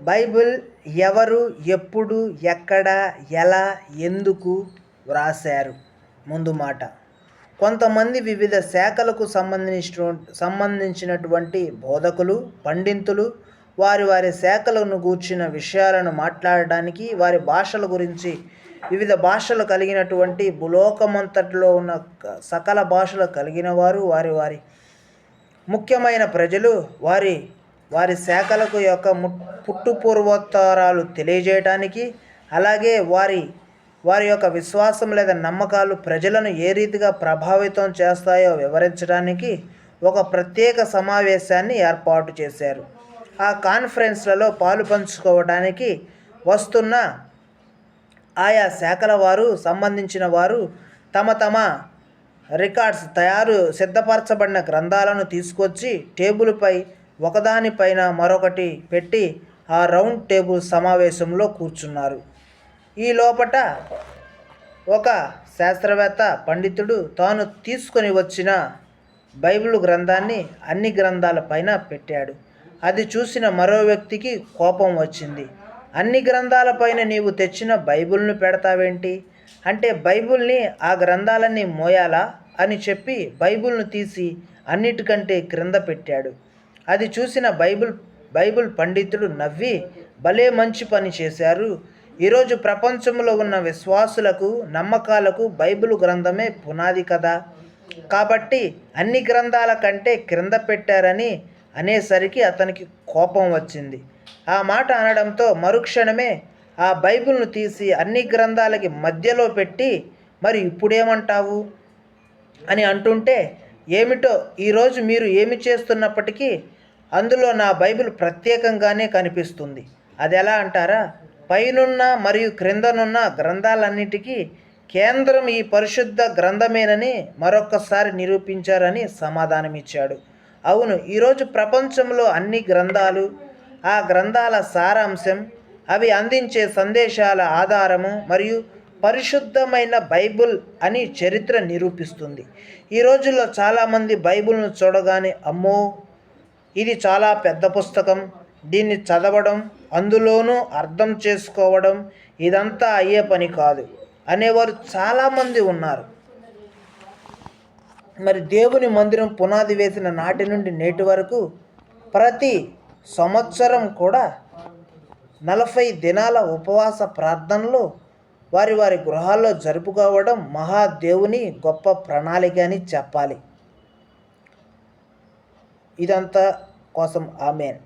Bible ఎవరు, ఎప్పుడు, ఎక్కడ, ఎలా, ఎందుకు వ్రాశారు? ముందు మాట. కొంతమంది వివిధ శాఖలకు సంబంధించినటువంటి బోధకులు, పండితులు వారి వారి శాఖలను గూర్చిన విషయాలను మాట్లాడడానికి, వారి భాషల గురించి, వివిధ భాషలు కలిగినటువంటి భూలోకమంతటిలో ఉన్న సకల భాషలు కలిగిన వారు, వారి వారి ముఖ్యమైన ప్రజలు వారి వారి శాఖలకు యొక్క పుట్టుపూర్వోత్తరాలు తెలియజేయడానికి, అలాగే వారి యొక్క విశ్వాసం లేదా నమ్మకాలు ప్రజలను ఏ రీతిగా ప్రభావితం చేస్తాయో వివరించడానికి ఒక ప్రత్యేక సమావేశాన్ని ఏర్పాటు చేశారు. ఆ కాన్ఫరెన్స్లలో పాలు పంచుకోవడానికి వస్తున్న ఆయా శాఖల వారు, సంబంధించిన వారు తమ రికార్డ్స్ సిద్ధపరచబడిన గ్రంథాలను తీసుకొచ్చి టేబుల్పై ఒకదానిపైన మరొకటి పెట్టి ఆ రౌండ్ టేబుల్ సమావేశంలో కూర్చున్నారు. ఈ లోపట ఒక శాస్త్రవేత్త పండితుడు తాను తీసుకొని వచ్చిన బైబిల్ గ్రంథాన్ని అన్ని గ్రంథాలపైన పెట్టాడు. అది చూసిన మరో వ్యక్తికి కోపం వచ్చింది. అన్ని గ్రంథాలపైన నీవు తెచ్చిన బైబిల్ను పెడతావేంటి? అంటే బైబిల్ని ఆ గ్రంథాలన్నీ మోయాలా అని చెప్పి బైబిల్ను తీసి అన్నిటికంటే క్రింద పెట్టాడు. అది చూసిన బైబిల్ పండితుడు నవ్వి, భలే మంచి పని చేశారు. ఈరోజు ప్రపంచంలో ఉన్న విశ్వాసులకు, నమ్మకాలకు బైబిల్ గ్రంథమే పునాది కదా, కాబట్టి అన్ని గ్రంథాల కంటే క్రింద పెట్టారని అనేసరికి అతనికి కోపం వచ్చింది. ఆ మాట అనడంతో మరుక్షణమే ఆ బైబిల్ను తీసి అన్ని గ్రంథాలకి మధ్యలో పెట్టి, మరి ఇప్పుడేమంటావు అని అంటుంటే, ఏమిటో ఈరోజు మీరు ఏమి చేస్తున్నప్పటికీ అందులో నా బైబిల్ ప్రత్యేకంగానే కనిపిస్తుంది. అది ఎలా అంటారా? పైనున్న మరియు క్రిందనున్న గ్రంథాలన్నిటికీ కేంద్రం ఈ పరిశుద్ధ గ్రంథమేనని మరొక్కసారి నిరూపించారని సమాధానమిచ్చాడు. అవును, ఈరోజు ప్రపంచంలో అన్ని గ్రంథాలు, ఆ గ్రంథాల సారాంశం, అవి అందించే సందేశాల ఆధారము మరియు పరిశుద్ధమైన బైబిల్ అని చరిత్ర నిరూపిస్తుంది. ఈ రోజుల్లో చాలామంది బైబిల్ను చూడగానే, అమ్మో ఇది చాలా పెద్ద పుస్తకం, దీన్ని చదవడం, అందులోనూ అర్థం చేసుకోవడం ఇదంతా అయ్యే పని కాదు అనేవారు చాలామంది ఉన్నారు. మరి దేవుని మందిరం పునాది వేసిన నాటి నుండి నేటి వరకు ప్రతి సంవత్సరం కూడా 40 దినాల ఉపవాస ప్రార్థనలు వారి వారి గృహాల్లో జరుపుకోవడం మహాదేవుని గొప్ప ప్రణాళిక అని చెప్పాలి. ఇదంతా కోసం ఆమేన్.